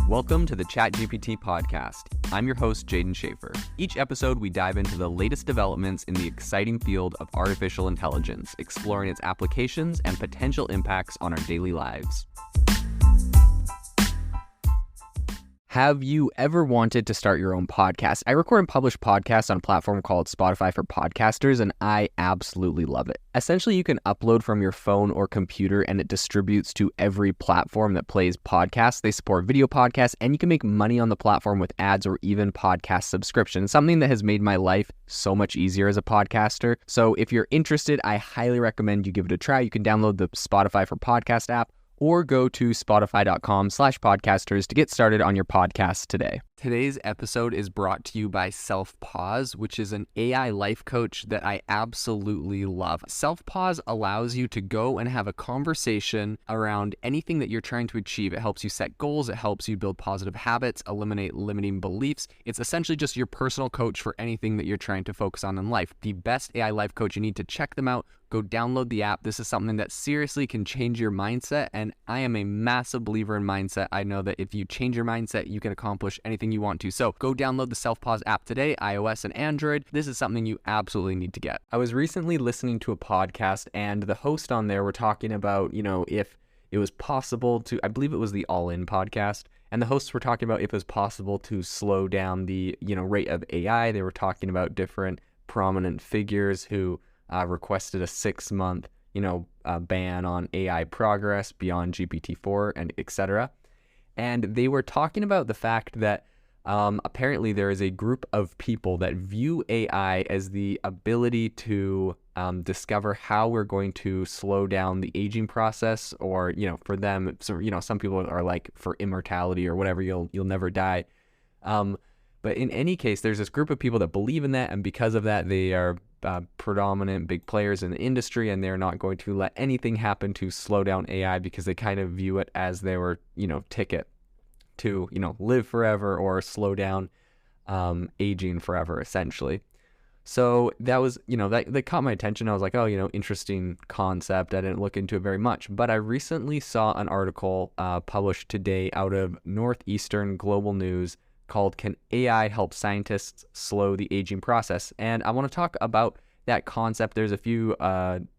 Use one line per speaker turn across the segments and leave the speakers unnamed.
Welcome to the ChatGPT podcast. I'm your host, Jaden Schaefer. Each episode, we dive into the latest developments in the exciting field of artificial intelligence, exploring its applications and potential impacts on our daily lives. Have you ever wanted to start your own podcast? I record and publish podcasts on a platform called Spotify for Podcasters, and I absolutely love it. Essentially, you can upload from your phone or computer, and it distributes to every platform that plays podcasts. They support video podcasts, and you can make money on the platform with ads or even podcast subscriptions, something that has made my life so much easier as a podcaster. So if you're interested, I highly recommend you give it a try. You can download the Spotify for Podcast app, or go to spotify.com/podcasters to get started on your podcast today. Today's episode is brought to you by Self-Pause, which is an AI life coach that I absolutely love. Self-Pause allows you to go and have a conversation around anything that you're trying to achieve. It helps you set goals. It helps you build positive habits, eliminate limiting beliefs. It's essentially just your personal coach for anything that you're trying to focus on in life. The best AI life coach. You need to check them out. Go download the app. This is something that seriously can change your mindset, and I am a massive believer in mindset. I know that if you change your mindset, you can accomplish anything you want to. So go download the Self-Pause app today, iOS and Android. This is something you absolutely need to get. I was recently listening to a podcast, and the host on there were talking about, if it was possible to, I believe it was the All In podcast, and the hosts were talking about if it was possible to slow down the, rate of AI. They were talking about different prominent figures who requested a 6-month, ban on AI progress beyond GPT-4 and etc. And they were talking about the fact that apparently there is a group of people that view AI as the ability to discover how we're going to slow down the aging process, or, for them, so, some people are like for immortality or whatever, you'll never die. But in any case, there's this group of people that believe in that, and because of that, they are predominant big players in the industry, and they're not going to let anything happen to slow down AI because they kind of view it as their, ticket to, live forever or slow down aging forever, essentially. So that was, that caught my attention. I was like, oh, interesting concept. I didn't look into it very much, but I recently saw an article published today out of Northeastern Global News called "Can AI Help Scientists Slow the Aging Process?" And I want to talk about that concept. There's a few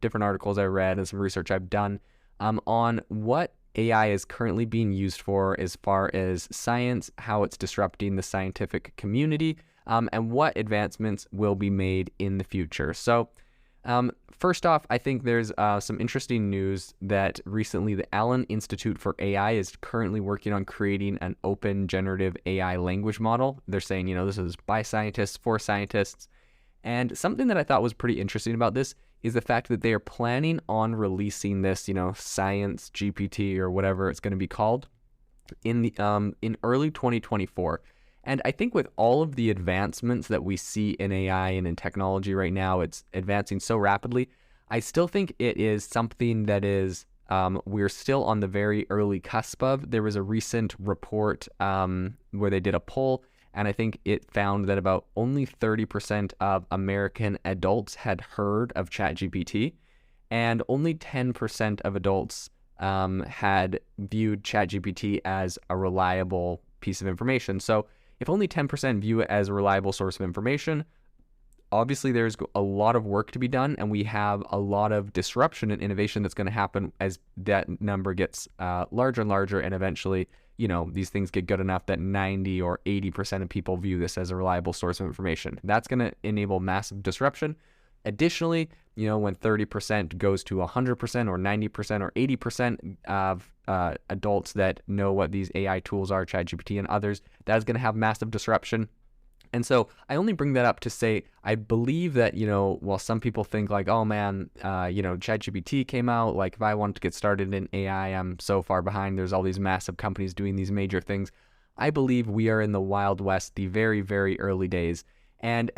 different articles I read and some research I've done on what AI is currently being used for as far as science, how it's disrupting the scientific community, and what advancements will be made in the future. So first off, I think there's some interesting news that recently the Allen Institute for AI is currently working on creating an open generative AI language model. They're saying, this is by scientists, for scientists. And something that I thought was pretty interesting about this is the fact that they are planning on releasing this, Science GPT or whatever it's going to be called in early 2024. And I think with all of the advancements that we see in AI and in technology right now, it's advancing so rapidly. I still think it is something that is, we're still on the very early cusp of. There was a recent report where they did a poll, and I think it found that about only 30% of American adults had heard of ChatGPT, and only 10% of adults had viewed ChatGPT as a reliable piece of information. So if only 10% view it as a reliable source of information, obviously there's a lot of work to be done, and we have a lot of disruption and innovation that's going to happen as that number gets larger and larger, and eventually, these things get good enough that 90 or 80% of people view this as a reliable source of information. That's going to enable massive disruption. Additionally, when 30% goes to 100% or 90% or 80% of adults that know what these AI tools are, ChatGPT and others, that is going to have massive disruption. And so I only bring that up to say, I believe that, while some people think like, oh man, ChatGPT came out, like if I want to get started in AI, I'm so far behind. There's all these massive companies doing these major things. I believe we are in the Wild West, the very, very early days. And,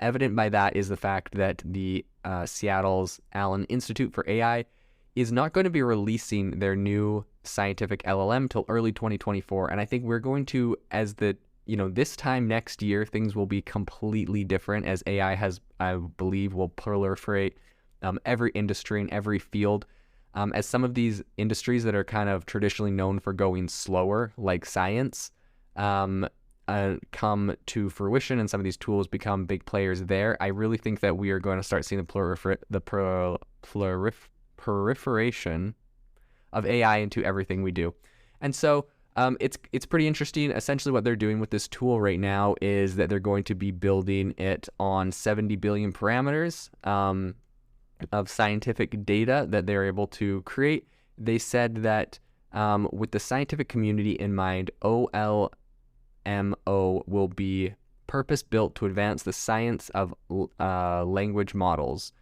evident by that is the fact that the Seattle's Allen Institute for AI is not going to be releasing their new scientific LLM till early 2024. And I think we're going to, as this time next year, things will be completely different as AI has, I believe, will proliferate every industry and every field. As some of these industries that are kind of traditionally known for going slower, like science, come to fruition and some of these tools become big players there, I really think that we are going to start seeing the proliferation of AI into everything we do. And so it's pretty interesting. Essentially what they're doing with this tool right now is that they're going to be building it on 70 billion parameters of scientific data that they're able to create. They said that with the scientific community in mind, OLMO will be purpose-built to advance the science of language models.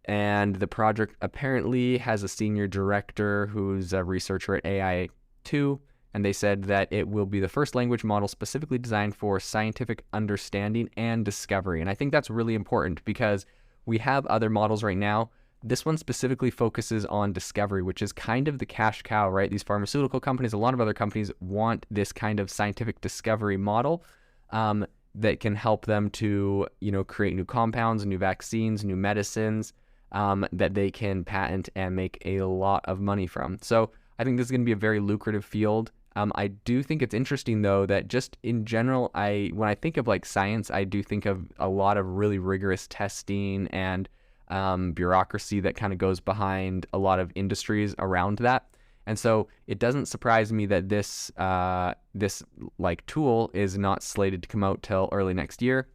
And the project apparently has a senior director who's a researcher at AI too, and they said that it will be the first language model specifically designed for scientific understanding and discovery. And I think that's really important because we have other models right now. This one specifically focuses on discovery, which is kind of the cash cow, right? These pharmaceutical companies, a lot of other companies want this kind of scientific discovery model that can help them to, create new compounds, new vaccines, new medicines that they can patent and make a lot of money from. So I think this is going to be a very lucrative field. I do think it's interesting, though, that just in general, when I think of like science, I do think of a lot of really rigorous testing and bureaucracy that kind of goes behind a lot of industries around that. And so it doesn't surprise me that this like tool is not slated to come out till early next year.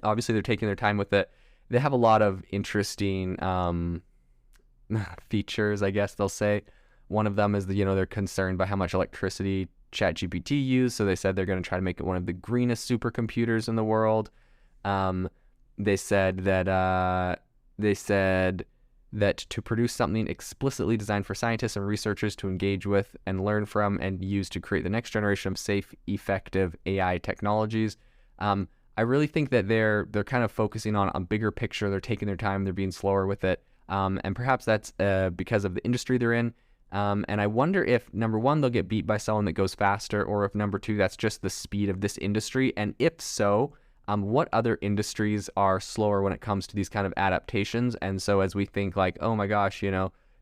Obviously, they're taking their time with it. They have a lot of interesting features, I guess they'll say. One of them is they're concerned by how much electricity ChatGPT used, so they said they're going to try to make it one of the greenest supercomputers in the world. They said that to produce something explicitly designed for scientists and researchers to engage with and learn from and use to create the next generation of safe, effective AI technologies. I really think that they're kind of focusing on a bigger picture. They're taking their time. They're being slower with it, and perhaps that's because of the industry they're in. And I wonder if, number one, they'll get beat by someone that goes faster, or if, number two, that's just the speed of this industry. And if so, what other industries are slower when it comes to these kind of adaptations? And so as we think like, oh my gosh,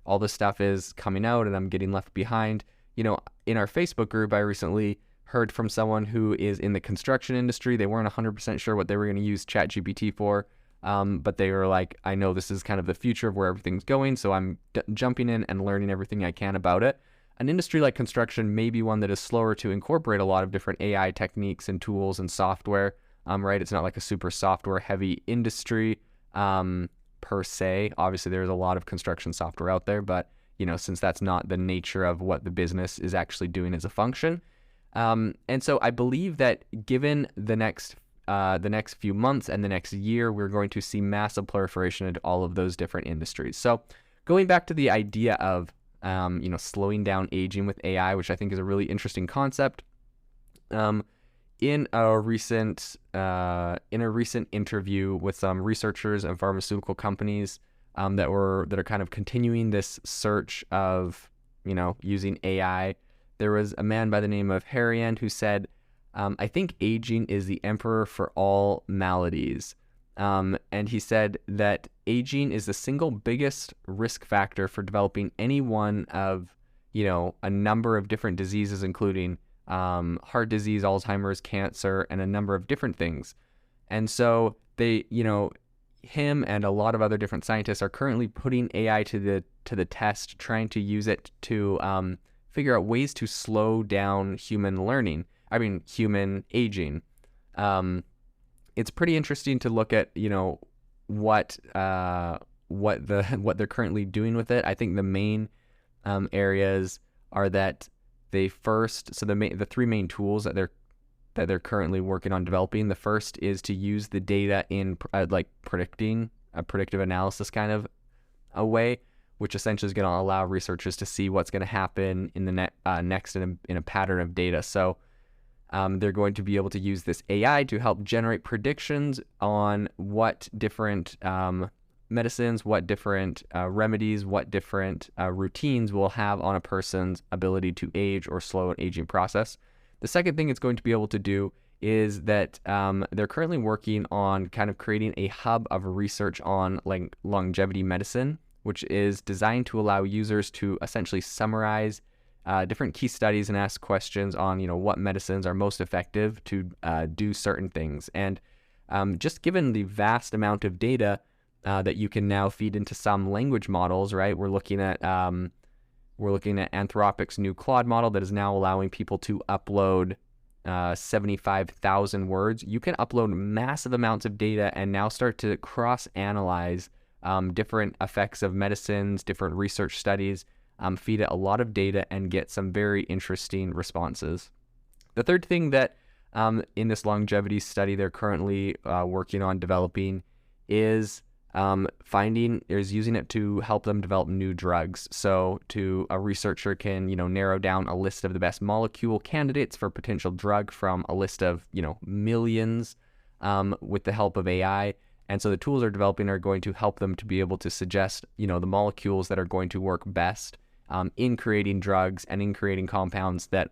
all this stuff is coming out and I'm getting left behind. In our Facebook group, I recently heard from someone who is in the construction industry. They weren't 100% sure what they were going to use ChatGPT for. But they were like, I know this is kind of the future of where everything's going, so I'm jumping in and learning everything I can about it. An industry like construction may be one that is slower to incorporate a lot of different AI techniques and tools and software, right? It's not like a super software-heavy industry per se. Obviously, there's a lot of construction software out there, but since that's not the nature of what the business is actually doing as a function. And so I believe that given the next few months and the next year, we're going to see massive proliferation into all of those different industries. So going back to the idea of, slowing down aging with AI, which I think is a really interesting concept. In a recent interview with some researchers and pharmaceutical companies that are kind of continuing this search of, using AI, there was a man by the name of Harian who said, I think aging is the emperor for all maladies. And he said that aging is the single biggest risk factor for developing any one of, a number of different diseases, including heart disease, Alzheimer's, cancer, and a number of different things. And so they, him and a lot of other different scientists are currently putting AI to the test, trying to use it to figure out ways to slow down human aging. It's pretty interesting to look at, what they're currently doing with it. I think the main areas are that the three main tools that they're currently working on developing. The first is to use the data in predicting a predictive analysis kind of a way, which essentially is going to allow researchers to see what's going to happen in the next in a pattern of data. So they're going to be able to use this AI to help generate predictions on what different medicines, what different remedies, what different routines will have on a person's ability to age or slow an aging process. The second thing it's going to be able to do is that they're currently working on kind of creating a hub of research on longevity medicine, which is designed to allow users to essentially summarize different key studies and ask questions on, what medicines are most effective to do certain things. And just given the vast amount of data that you can now feed into some language models, right? We're looking at Anthropic's new Claude model that is now allowing people to upload 75,000 words. You can upload massive amounts of data and now start to cross-analyze different effects of medicines, different research studies, feed it a lot of data and get some very interesting responses. The third thing that in this longevity study they're currently working on developing is using it to help them develop new drugs. So a researcher can, narrow down a list of the best molecule candidates for potential drug from a list of, millions with the help of AI. And so the tools they're developing are going to help them to be able to suggest, the molecules that are going to work best in creating drugs and in creating compounds that,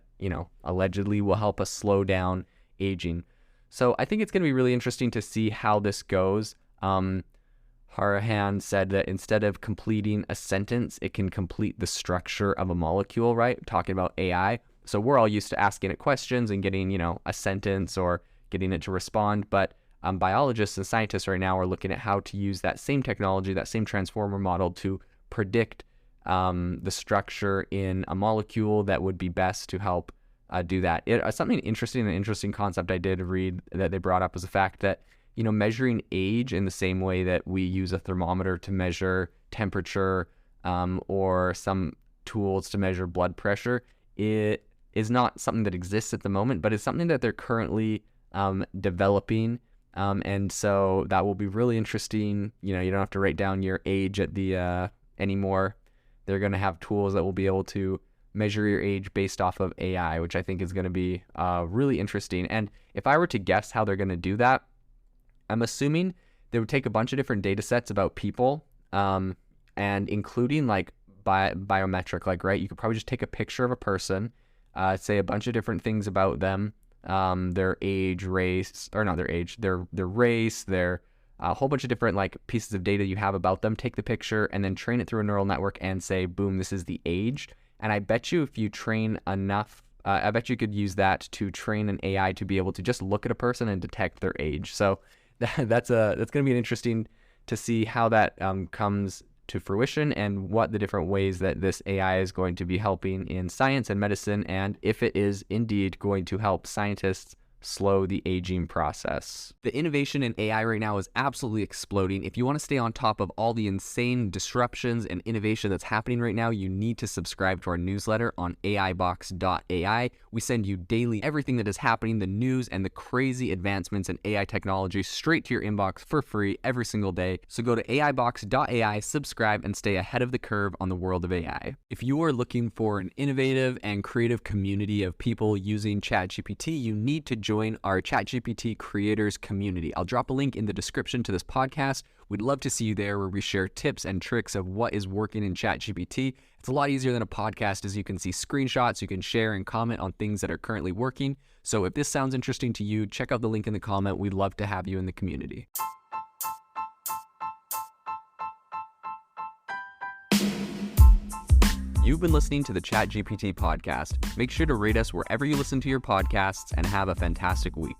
allegedly will help us slow down aging. So I think it's going to be really interesting to see how this goes. Harahan said that instead of completing a sentence, it can complete the structure of a molecule, right? Talking about AI. So we're all used to asking it questions and getting, a sentence or getting it to respond. But biologists and scientists right now are looking at how to use that same technology, that same transformer model to predict the structure in a molecule that would be best to help do that. Something interesting, an interesting concept I did read that they brought up was the fact that measuring age in the same way that we use a thermometer to measure temperature or some tools to measure blood pressure, it is not something that exists at the moment, but it's something that they're currently developing. And so that will be really interesting. You don't have to write down your age at the anymore. They're going to have tools that will be able to measure your age based off of AI, which I think is going to be really interesting. And if I were to guess how they're going to do that, I'm assuming they would take a bunch of different data sets about people and including like biometric, like, right? You could probably just take a picture of a person, say a bunch of different things about them, their age, race, or not their age, their race, their a whole bunch of different like pieces of data you have about them, take the picture and then train it through a neural network and say, boom, this is the age. And I bet you if you train enough, I bet you could use that to train an AI to be able to just look at a person and detect their age. So that's going to be interesting to see how that comes to fruition and what the different ways that this AI is going to be helping in science and medicine, and if it is indeed going to help scientists slow the aging process. The innovation in AI right now is absolutely exploding. If you want to stay on top of all the insane disruptions and innovation that's happening right now, you need to subscribe to our newsletter on AIBox.ai. We send you daily everything that is happening, the news and the crazy advancements in AI technology straight to your inbox for free every single day. So go to AIBox.ai, subscribe, and stay ahead of the curve on the world of AI. If you are looking for an innovative and creative community of people using ChatGPT, you need to join our ChatGPT creators community. I'll drop a link in the description to this podcast. We'd love to see you there, where we share tips and tricks of what is working in ChatGPT. It's a lot easier than a podcast, as you can see screenshots, you can share and comment on things that are currently working. So if this sounds interesting to you, check out the link in the comment. We'd love to have you in the community. You've been listening to the ChatGPT podcast. Make sure to rate us wherever you listen to your podcasts and have a fantastic week.